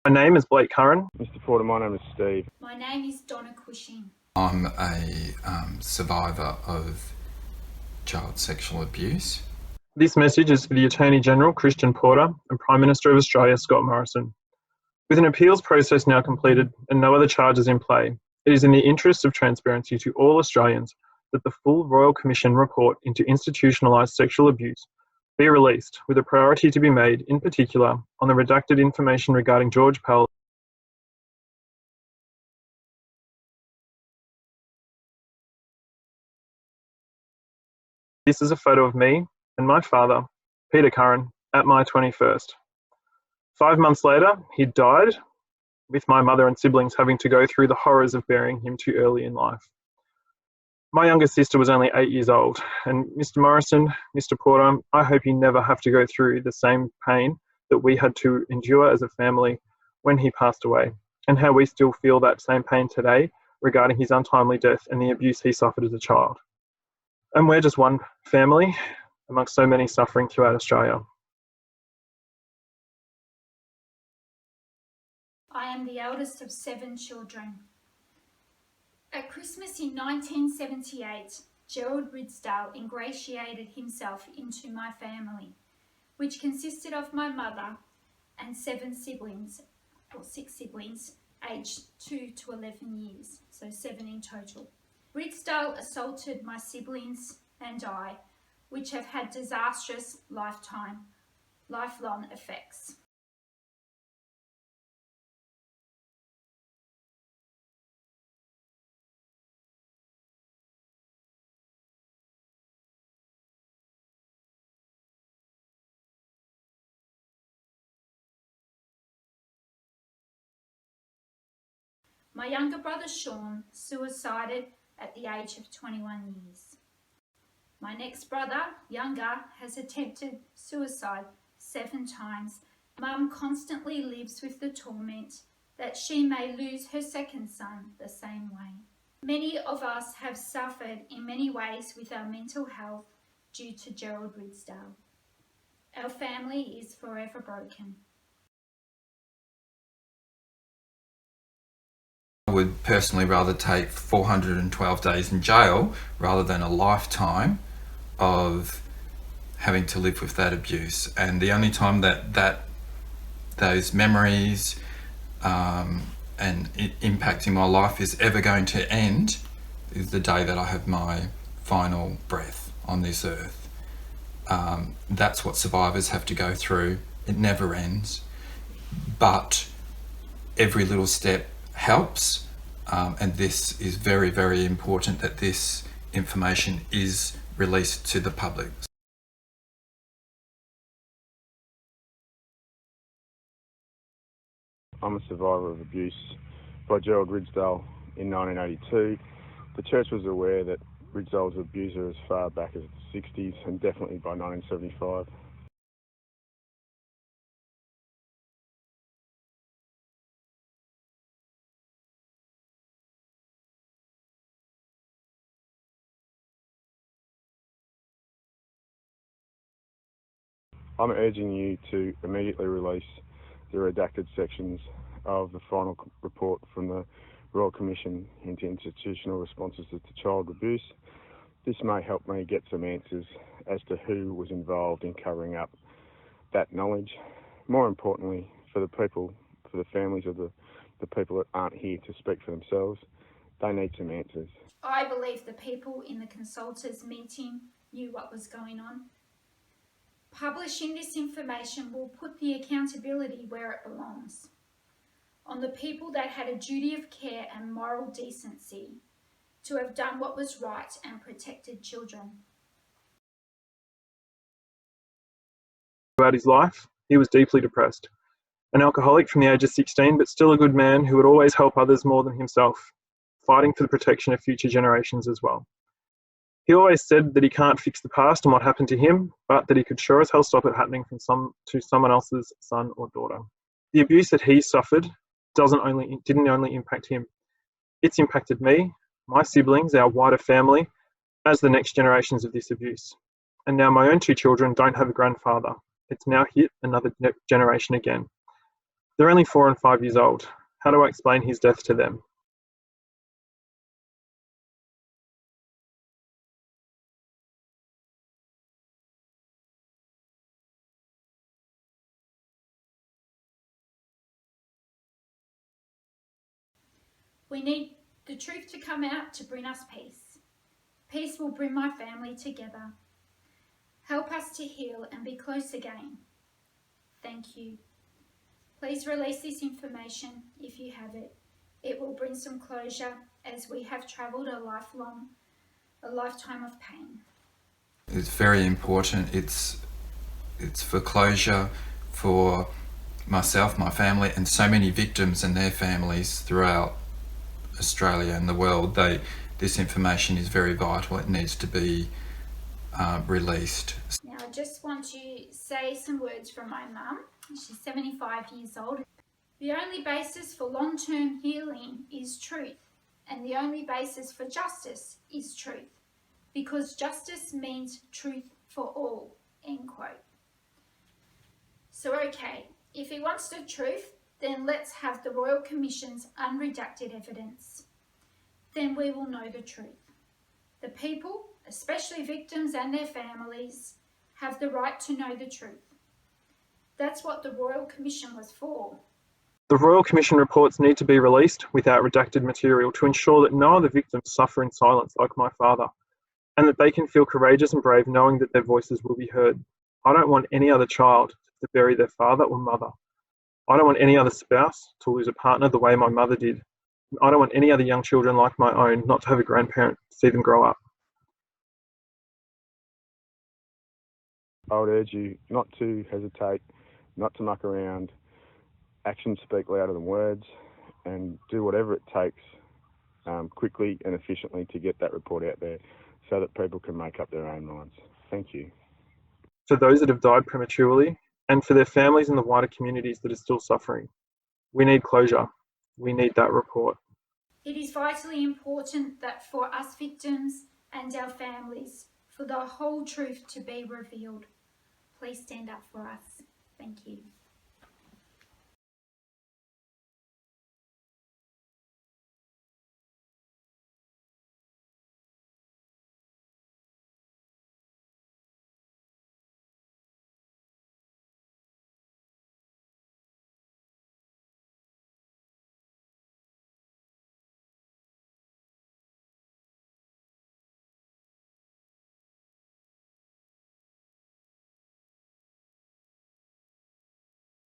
My name is Blake Curran. Mr. Porter, my name is Steve. My name is Donna Cushing. I'm a survivor of child sexual abuse. This message is for the Attorney-General, Christian Porter, and Prime Minister of Australia, Scott Morrision. With an appeals process now completed and no other charges in play, it is in the interest of transparency to all Australians that the full Royal Commission report into institutionalised sexual abuse be released, with a priority to be made, in particular, on the redacted information regarding George Pell. This is a photo of me and my father, Peter Curran, at my 21st. 5 months later, he died, with my mother and siblings having to go through the horrors of burying him too early in life. My younger sister was only 8 years old, and Mr. Morrision, Mr. Porter, I hope you never have to go through the same pain that we had to endure as a family when he passed away, and how we still feel that same pain today regarding his untimely death and the abuse he suffered as a child. And we're just one family amongst so many suffering throughout Australia. I am the eldest of 7 children. At Christmas in 1978, Gerald Ridsdale ingratiated himself into my family, which consisted of my mother and 6 siblings, aged 2 to 11 years, so 7 in total. Ridsdale assaulted my siblings and I, which have had disastrous lifelong effects. My younger brother Sean suicided at the age of 21 years. My next brother, younger, has attempted suicide 7 times. Mum constantly lives with the torment that she may lose her second son the same way. Many of us have suffered in many ways with our mental health due to Gerald Ridsdale. Our family is forever broken. I would personally rather take 412 days in jail rather than a lifetime of having to live with that abuse. And the only time that those memories and impacting my life is ever going to end is the day that I have my final breath on this earth. That's what survivors have to go through. It never ends, but every little step helps, and this is very, very important that this information is released to the public. I'm a survivor of abuse by Gerald Ridsdale in 1982. The church was aware that Ridsdale was an abuser as far back as the 60s and definitely by 1975. I'm urging you to immediately release the redacted sections of the final report from the Royal Commission into institutional responses to child abuse. This may help me get some answers as to who was involved in covering up that knowledge. More importantly, for the people, for the families of the people that aren't here to speak for themselves, they need some answers. I believe the people in the consultants' meeting knew what was going on. Publishing this information will put the accountability where it belongs, on the people that had a duty of care and moral decency to have done what was right and protected children. Throughout his life, he was deeply depressed. An alcoholic from the age of 16, but still a good man who would always help others more than himself, fighting for the protection of future generations as well. He always said that he can't fix the past and what happened to him, but that he could sure as hell stop it happening to someone else's son or daughter. The abuse that he suffered didn't only impact him. It's impacted me, my siblings, our wider family, as the next generations of this abuse. And now my own 2 children don't have a grandfather. It's now hit another generation again. They're only 4 and 5 years old. How do I explain his death to them? We need the truth to come out to bring us peace. Peace will bring my family together. Help us to heal and be close again. Thank you. Please release this information if you have it. It will bring some closure as we have travelled a lifetime of pain. It's very important. It's for closure for myself, my family, and so many victims and their families throughout Australia and the world. This information is very vital. It needs to be released. Now I just want to say some words from my mum. She's 75 years old. The only basis for long-term healing is truth, and the only basis for justice is truth, because justice means truth for all, end quote. So okay, if he wants the truth, then let's have the Royal Commission's unredacted evidence. Then we will know the truth. The people, especially victims and their families, have the right to know the truth. That's what the Royal Commission was for. The Royal Commission reports need to be released without redacted material to ensure that no other victims suffer in silence like my father, and that they can feel courageous and brave knowing that their voices will be heard. I don't want any other child to bury their father or mother. I don't want any other spouse to lose a partner the way my mother did. I don't want any other young children like my own not to have a grandparent to see them grow up. I would urge you not to hesitate, not to muck around. Actions speak louder than words, and do whatever it takes quickly and efficiently to get that report out there so that people can make up their own minds. Thank you. For those that have died prematurely, and for their families and the wider communities that are still suffering, we need closure. We need that report. It is vitally important that for us victims and our families, for the whole truth to be revealed. Please stand up for us. Thank you.